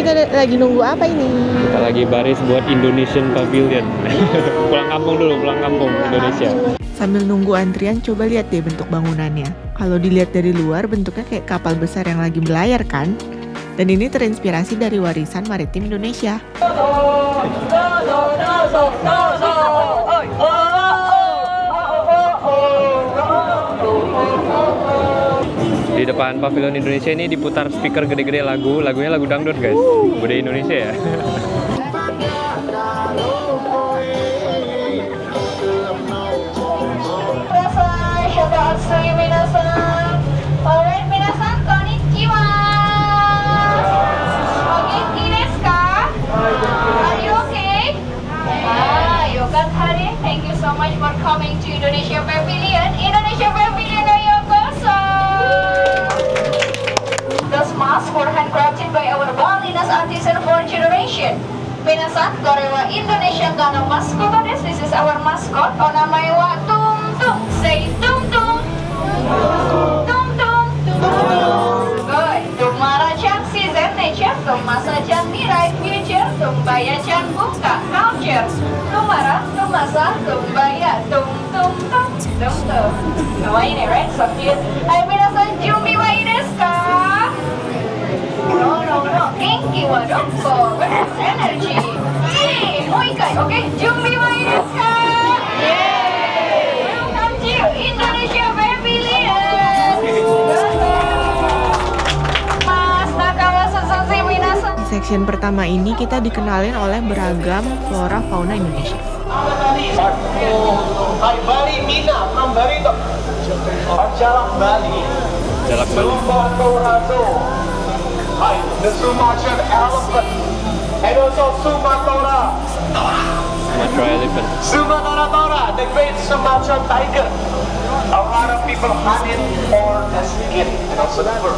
kita lagi nunggu apa ini? Kita lagi baris buat Indonesian Pavilion. Pulang kampung dulu, pulang kampung Indonesia. Sambil nunggu antrian, coba lihat deh bentuk bangunannya. Kalau dilihat dari luar, bentuknya kayak kapal besar yang lagi berlayar kan? Dan ini terinspirasi dari warisan maritim Indonesia. Di depan Pavilion Indonesia ini diputar speaker gede-gede lagunya lagu dangdut guys. Budaya Indonesia ya. Thank you so much for coming to Indonesia Pavilion. Indonesia Pavilion, ayokoso! Those masks were handcrafted by our Balinese artisan for generation. Minasan, Korewa Indonesia Gano mascot. This is our mascot. Onamai wa tung tung. Say tung tung. Tung tung. Good. Tumara-chan season nature. Tumasa-chan mirai future. Tumbaya-chan buka culture. Tumara, tumasa, tumbaya, tung tung tung. Tung tung. Kawaii ne, right? So cute. Hai minasan, junbi wa ii desu ka? No. Genki wa dokko? Where's energy? Hey, mo ikai, okay? Junbi wa ii desu ka? Yay! Welcome to Indonesia Pavilion! Mas, nakama sasasi minasan. Di section pertama ini kita dikenalin oleh beragam flora fauna Indonesia. Hai Bali Mina, from Barito. Jalak Bali. Jalak Bali. Sumatera. Hai, the Sumatran elephant. And also Sumatera. Sumatera elephant. Sumatera Tora, the great Sumatran tiger. A lot of people hunt it for the skin and also the fur.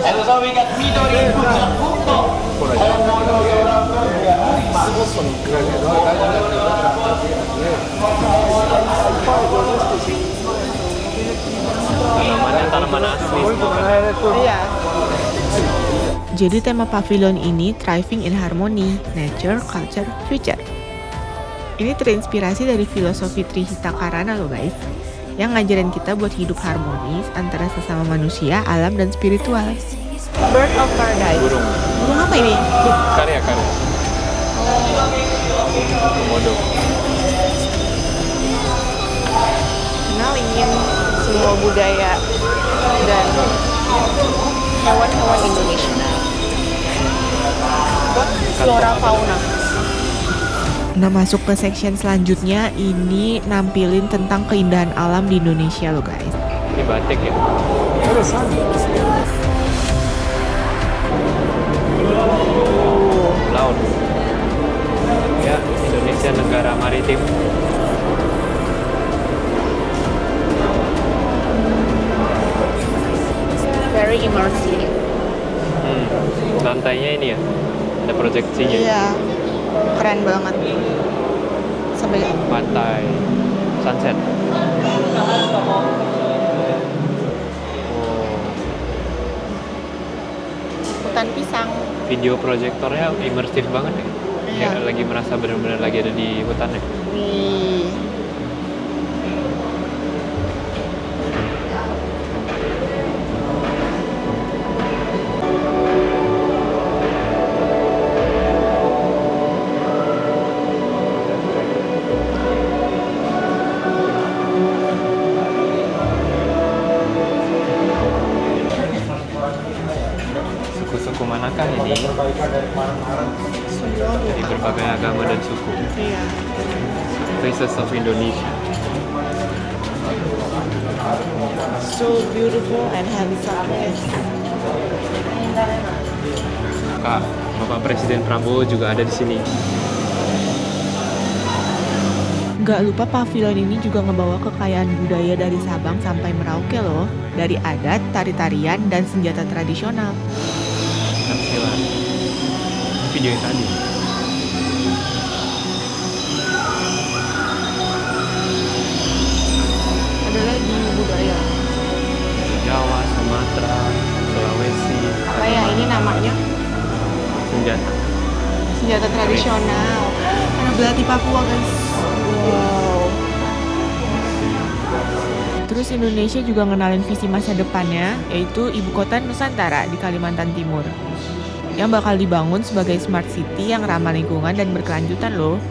And also we got Midori Kujakuto. Tanamannya tanaman asli. Iya. Jadi tema pavilion ini Thriving in Harmony, Nature, Culture, Future. Ini terinspirasi dari filosofi Trihita Karana loh guys, yang ngajarin kita buat hidup harmonis antara sesama manusia, alam, dan spiritual. Bird of Paradise. Burung. Burung apa ini? Karya. Komodo. Kenalin semua budaya dan hewan-hewan Indonesia. Flora fauna. Nah, masuk ke section selanjutnya, ini nampilin tentang keindahan alam di Indonesia loh guys. Ini batik ya. Laut. Ya, Indonesia negara maritim. Very immersive. Lantainya ini ya, ada proyeksinya. Iya, keren banget. Sampai Pantai, sunset. hutan pisang. Video proyektornya imersif banget ya. Iya. Kayak lagi merasa benar-benar lagi ada di hutan ya. Wih. Suku-suku manakah ini? Dari berbagai agama dan suku. Iya. Faces of Indonesia. So beautiful and handsome. Kak, Bapak Presiden Prabowo juga ada di sini. Nggak lupa pavilion ini juga ngebawa kekayaan budaya dari Sabang sampai Merauke loh. Dari adat, tari-tarian, dan senjata tradisional. Penampilan. Video yang tadi. Ada lagi budaya. Jawa, Sumatera, Sulawesi. Apa ya ini namanya? Senjata tradisional. Ada belati Papua, guys. Wow. Terus Indonesia juga ngenalin visi masa depannya, yaitu Ibu Kota Nusantara di Kalimantan Timur, yang bakal dibangun sebagai smart city yang ramah lingkungan dan berkelanjutan loh.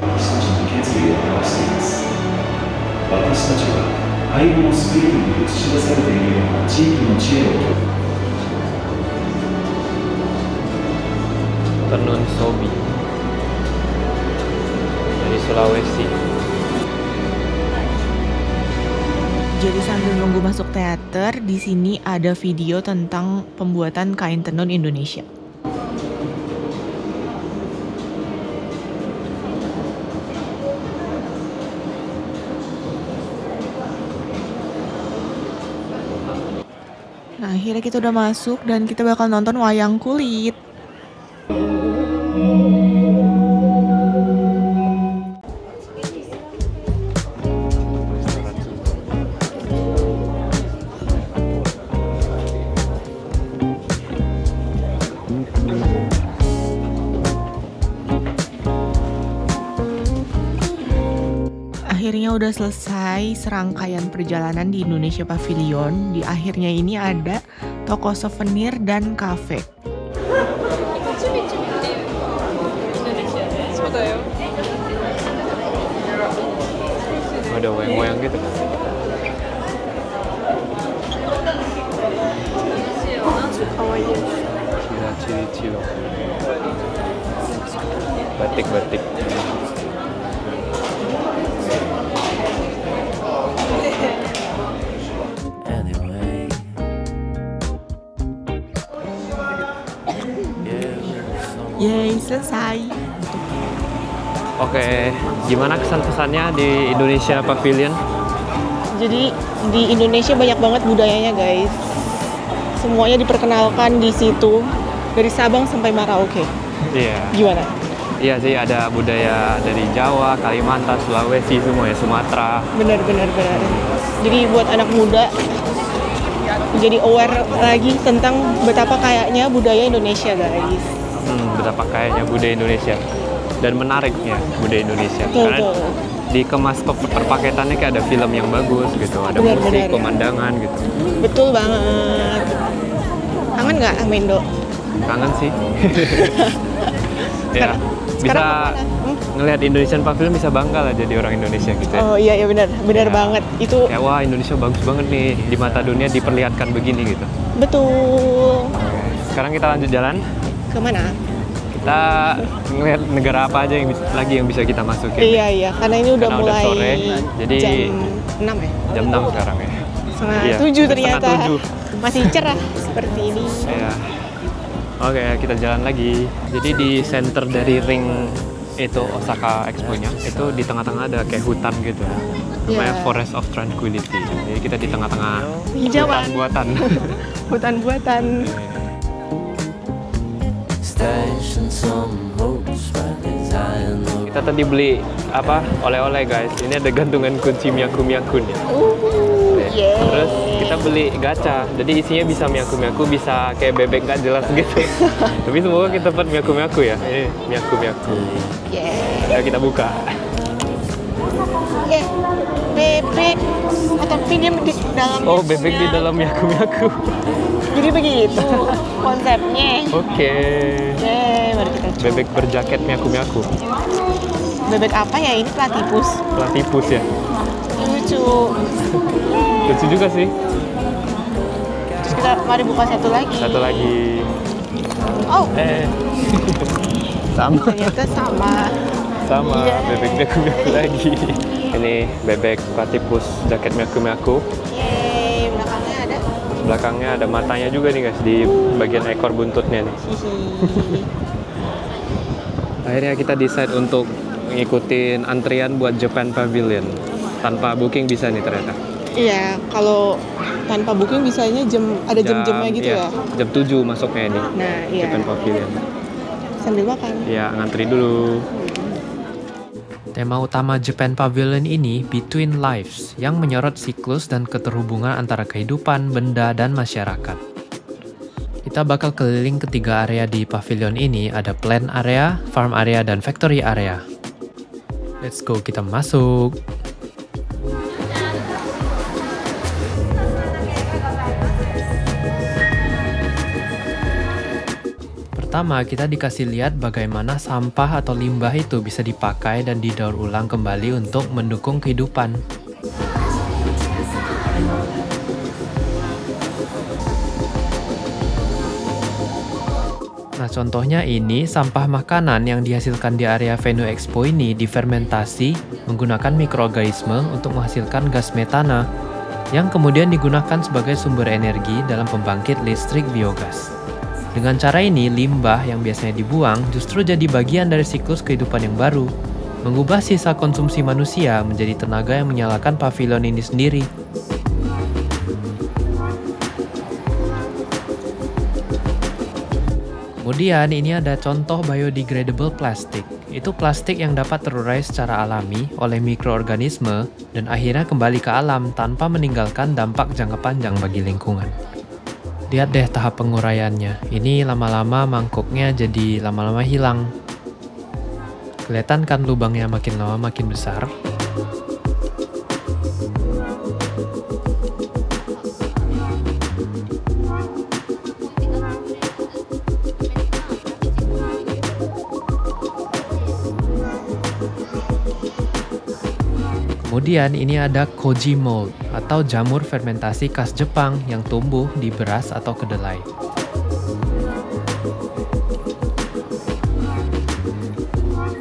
Tenun Sobi dari Sulawesi. Jadi sambil nunggu masuk teater, di sini ada video tentang pembuatan kain tenun Indonesia. Nah, akhirnya kita udah masuk dan kita bakal nonton wayang kulit. Akhirnya udah selesai serangkaian perjalanan di Indonesia Pavilion. Di akhirnya ini ada toko souvenir dan kafe. Ada wayang-wayang gitu. Ciri-ciri. Batik-batik. Yeay, selesai. Oke, gimana kesan-kesannya di Indonesia Pavilion? Jadi di Indonesia banyak banget budayanya, guys. Semuanya diperkenalkan di situ, dari Sabang sampai Merauke. Iya. Gimana? Iya sih, ada budaya dari Jawa, Kalimantan, Sulawesi, semua ya, Sumatera. Benar. Jadi buat anak muda jadi aware lagi tentang betapa kayaknya budaya Indonesia, guys. Betapa kayaknya budaya Indonesia dan menariknya budaya Indonesia. Betul. Karena dikemas perpaketannya kayak ada film yang bagus gitu, ada Benar, musik, ya. pemandangan gitu. Betul banget. Kangen nggak sama Indo? Kangen sih. Ya, bisa Sekarang kemana? ngelihat Indonesian Pavilion bisa bangga lah jadi orang Indonesia gitu ya. Oh iya benar Ya. banget. Itu Kayak wah Indonesia bagus banget nih di mata dunia diperlihatkan begini gitu. betul. Sekarang kita lanjut jalan. Kemana? Kita ngelihat negara apa aja yang bisa kita masukin. Iya, karena ini udah Karena mulai sore, jadi jam 6 ya? jam 6 sekarang ya. Setengah Iya, 7 setengah ternyata. 7. Masih cerah seperti ini. Ya. Oke, kita jalan lagi. Jadi di center dari ring itu Osaka Expo-nya, itu di tengah-tengah ada kayak hutan gitu. Namanya Iya. Forest of Tranquility. Jadi kita di tengah-tengah Hijauan. hutan buatan. Hutan buatan. Kita tadi beli apa? Oleh-oleh guys. Ini ada gantungan kunci Myaku-Myaku ya. Yeah. Terus kita beli gacha. Jadi isinya bisa Myaku-Myaku, bisa kayak bebek nggak jelas gitu. Tapi semoga kita dapat Myaku-Myaku ya. Ini Myaku-Myaku. Yeah. Ayo kita buka. Bebek. Oh, tapi dia di dalam. Oh, bebek di dalam Myaku-Myaku. Jadi begitu konsepnya. Oke. Yeay, mari kita coba. Bebek berjaket Myaku-Myaku. Bebek apa ya? Ini platypus. Platypus ya. Lucu. Lucu juga sih. Terus kita mari buka satu lagi. Satu lagi. Oh, Sama. ternyata sama. Sama. Yeay. Bebek Myaku-Myaku lagi. Ini bebek platypus jaket Myaku-Myaku. Yeay, belakangnya ada. Belakangnya ada matanya juga nih guys di bagian ekor buntutnya nih. Hihi. Akhirnya kita decide untuk ngikutin antrian buat Japan Pavilion. Tanpa booking bisa nih ternyata. Iya, kalau tanpa booking bisanya ada jam-jamnya gitu iya, ya. Jam 7 masuknya ini. Nah, iya. Japan Pavilion. Sambil makan. Ya, ngantri dulu. Tema utama Japan Pavilion ini Between Lives, yang menyorot siklus dan keterhubungan antara kehidupan, benda, dan masyarakat. Kita bakal keliling ketiga area di pavilion ini, ada plant area, farm area, dan factory area. Let's go, kita masuk. Pertama, kita dikasih lihat bagaimana sampah atau limbah itu bisa dipakai dan didaur ulang kembali untuk mendukung kehidupan. Nah, contohnya ini sampah makanan yang dihasilkan di area venue expo ini difermentasi menggunakan mikroorganisme untuk menghasilkan gas metana yang kemudian digunakan sebagai sumber energi dalam pembangkit listrik biogas. Dengan cara ini, limbah yang biasanya dibuang justru jadi bagian dari siklus kehidupan yang baru, mengubah sisa konsumsi manusia menjadi tenaga yang menyalakan pavilion ini sendiri. Kemudian ini ada contoh biodegradable plastik. Itu plastik yang dapat terurai secara alami oleh mikroorganisme dan akhirnya kembali ke alam tanpa meninggalkan dampak jangka panjang bagi lingkungan. Lihat deh tahap penguraiannya. Ini lama-lama mangkuknya jadi lama-lama hilang. Kelihatan kan lubangnya makin lama makin besar. Kemudian ini ada koji mold atau jamur fermentasi khas Jepang yang tumbuh di beras atau kedelai.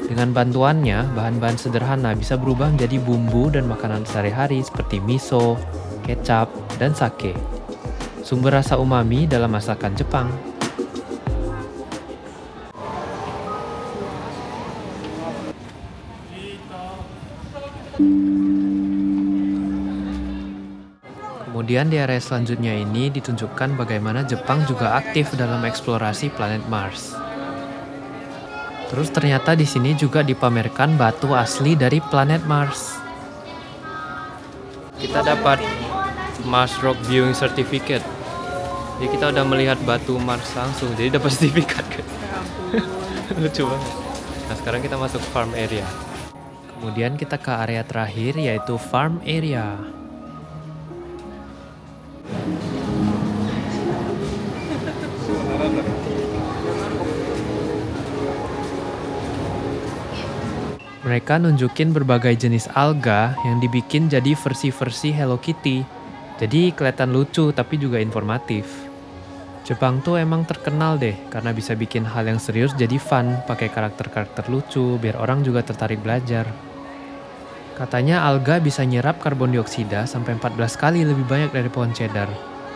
Dengan bantuannya, bahan-bahan sederhana bisa berubah menjadi bumbu dan makanan sehari-hari seperti miso, kecap, dan sake. Sumber rasa umami dalam masakan Jepang. Kemudian di area selanjutnya ini ditunjukkan bagaimana Jepang juga aktif dalam eksplorasi planet Mars. Terus ternyata di sini juga dipamerkan batu asli dari planet Mars. Kita dapat Mars Rock Viewing Certificate. Jadi kita udah melihat batu Mars langsung, jadi dapat sertifikat kan. Lucu banget. Nah, sekarang kita masuk farm area. Kemudian kita ke area terakhir yaitu farm area. Mereka nunjukin berbagai jenis alga yang dibikin jadi versi-versi Hello Kitty. Jadi kelihatan lucu tapi juga informatif. Jepang tuh emang terkenal deh karena bisa bikin hal yang serius jadi fun, pakai karakter-karakter lucu biar orang juga tertarik belajar. Katanya alga bisa nyerap karbon dioksida sampai 14 kali lebih banyak dari pohon cedar.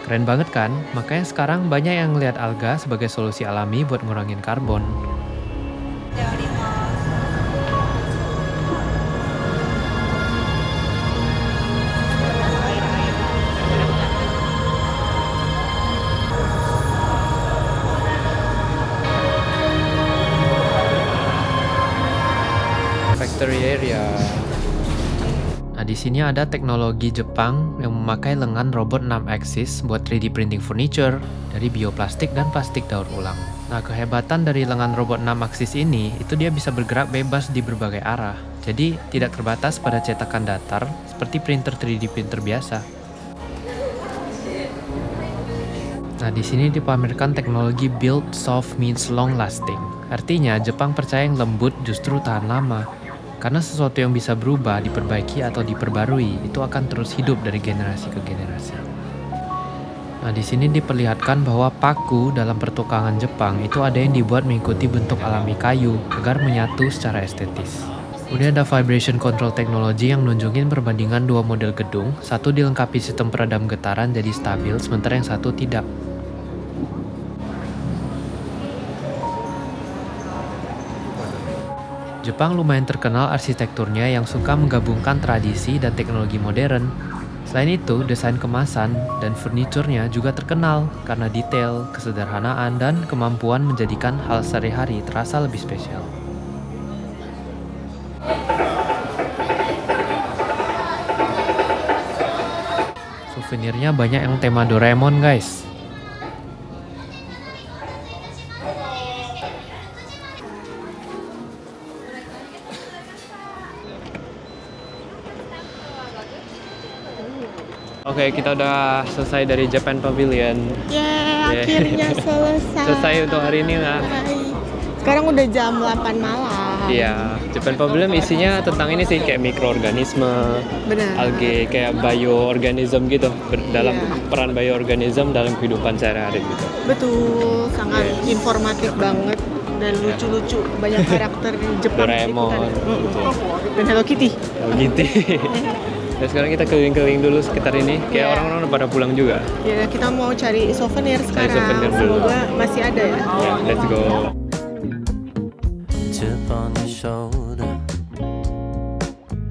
Keren banget kan? Makanya sekarang banyak yang ngeliat alga sebagai solusi alami buat ngurangin karbon. Factory area. Nah, di sini ada teknologi Jepang yang memakai lengan robot 6 axis buat 3D printing furniture dari bioplastik dan plastik daur ulang. Nah, kehebatan dari lengan robot 6 axis ini itu dia bisa bergerak bebas di berbagai arah. Jadi tidak terbatas pada cetakan datar seperti printer 3D printer biasa. Nah, di sini dipamerkan teknologi build soft means long lasting. Artinya Jepang percaya yang lembut justru tahan lama. Karena sesuatu yang bisa berubah, diperbaiki atau diperbarui itu akan terus hidup dari generasi ke generasi. Nah, di sini diperlihatkan bahwa paku dalam pertukangan Jepang itu ada yang dibuat mengikuti bentuk alami kayu agar menyatu secara estetis. Kemudian ada vibration control technology yang nunjukin perbandingan dua model gedung, satu dilengkapi sistem peredam getaran jadi stabil, sementara yang satu tidak. Jepang lumayan terkenal arsitekturnya yang suka menggabungkan tradisi dan teknologi modern. Selain itu, desain kemasan dan furniturnya juga terkenal karena detail, kesederhanaan, dan kemampuan menjadikan hal sehari-hari terasa lebih spesial. Souvenirnya banyak yang tema Doraemon, guys. Oke, kita udah selesai dari Japan Pavilion. Akhirnya selesai. Selesai untuk hari ini lah. Sekarang udah jam 8 malam. Iya, Japan Pavilion isinya tentang ini sih, kayak mikroorganisme, Benar. algae, kayak bioorganism gitu, dalam Iya. peran bioorganism dalam kehidupan sehari-hari gitu. Betul, sangat Yes. informatif banget dan lucu-lucu, banyak karakter Jepang Doraemon, gitu kan. gitu. Dan Hello Kitty. Oh gitu. Dan sekarang kita keliling-keliling dulu sekitar ini, kayak Iya. orang-orang udah pada pulang juga. Ya, kita mau cari souvenir sekarang. souvenir dulu. Semoga masih ada ya. Ya, let's go. Chip on your shoulder.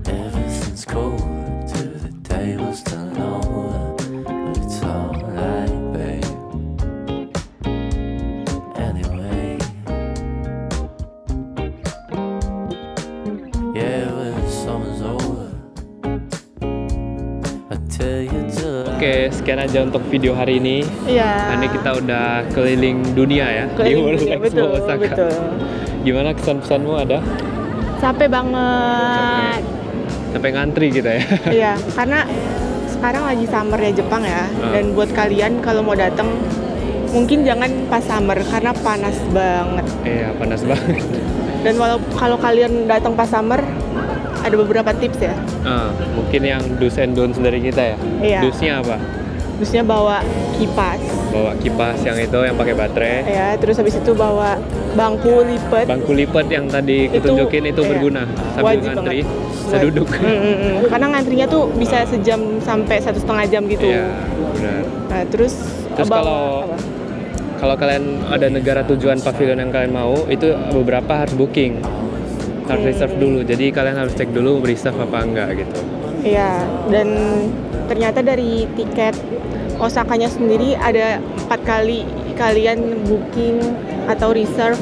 Everything's cold to the table's still over. But it's alright, babe. Anyway, yeah, when summer's over, I tell you to. Oke, sekian aja untuk video hari ini. Iya. Ini kita udah keliling dunia ya, di Keliling World dunia, Expo betul, Osaka. betul. Gimana kesan-pesanmu ada? Capek banget. Sampai ngantri kita ya. Iya, karena sekarang lagi summer ya Jepang ya. Dan buat kalian kalau mau datang mungkin jangan pas summer karena panas banget. Iya, panas banget. Dan kalau kalian datang pas summer ada beberapa tips ya. Mungkin yang do's and don'ts dari kita ya. Iya. Do's-nya apa? Terusnya bawa kipas. Bawa kipas yang itu yang pakai baterai. Ya, terus habis itu bawa bangku lipat. Bangku lipat yang tadi kutunjukin itu iya, berguna sambil wajib ngantri, banget. bisa duduk. Karena ngantrinya tuh bisa sejam sampai 1,5 jam gitu. Iya, benar. Nah, terus kalau apa? kalian ada negara tujuan pavilion yang kalian mau, itu beberapa harus booking. Harus reserve dulu. Jadi kalian harus cek dulu reserve apa enggak gitu. Iya, dan ternyata dari tiket Osakanya sendiri ada 4 kali kalian booking atau reserve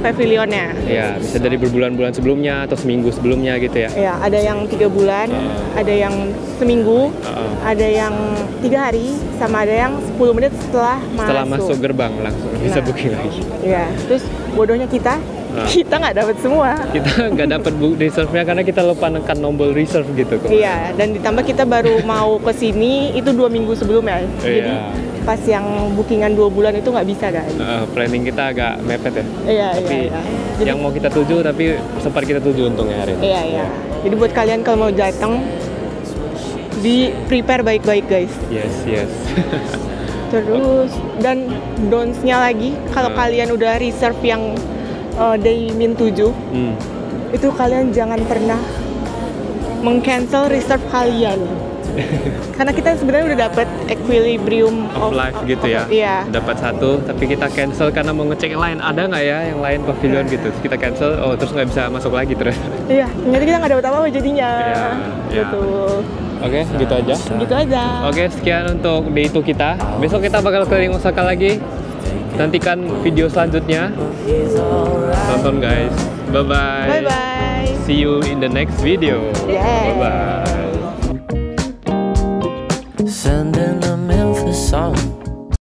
pavilionnya. Iya, bisa dari berbulan-bulan sebelumnya atau seminggu sebelumnya gitu ya. Ya, ada yang 3 bulan, ada yang seminggu, ada yang 3 hari, sama ada yang 10 menit setelah Masuk gerbang langsung bisa booking lagi. Iya, terus bodohnya kita nggak dapat semua. Kita nggak dapat reserve-nya karena kita lupa nekan tombol reserve gitu kok. Iya, dan ditambah kita baru mau ke sini itu 2 minggu sebelumnya. Jadi pas yang bookingan 2 bulan itu nggak bisa guys. Planning kita agak mepet ya. Iya, Tapi iya. Jadi, yang mau kita tuju tapi sempat kita tuju untungnya hari ini. Iya, iya. Jadi buat kalian kalau mau datang di prepare baik-baik guys. Yes. Terus dan don'ts-nya lagi kalau kalian udah reserve yang day min 7 itu kalian jangan pernah meng-cancel reserve kalian. Karena kita sebenarnya udah dapat equilibrium of life gitu ya. Iya. Dapat satu tapi kita cancel karena mau ngecek yang lain, ada nggak ya yang lain pavilion gitu. Terus kita cancel, terus nggak bisa masuk lagi terus. Iya, ternyata kita nggak dapat apa-apa jadinya. Iya. Betul. Oke, gitu aja. Gitu aja. Oke, sekian untuk day 2 kita. Besok kita bakal keliling Osaka lagi. Nantikan video selanjutnya. Tonton guys. Bye-bye. Bye-bye. See you in the next video. Yeah. Bye-bye. Sending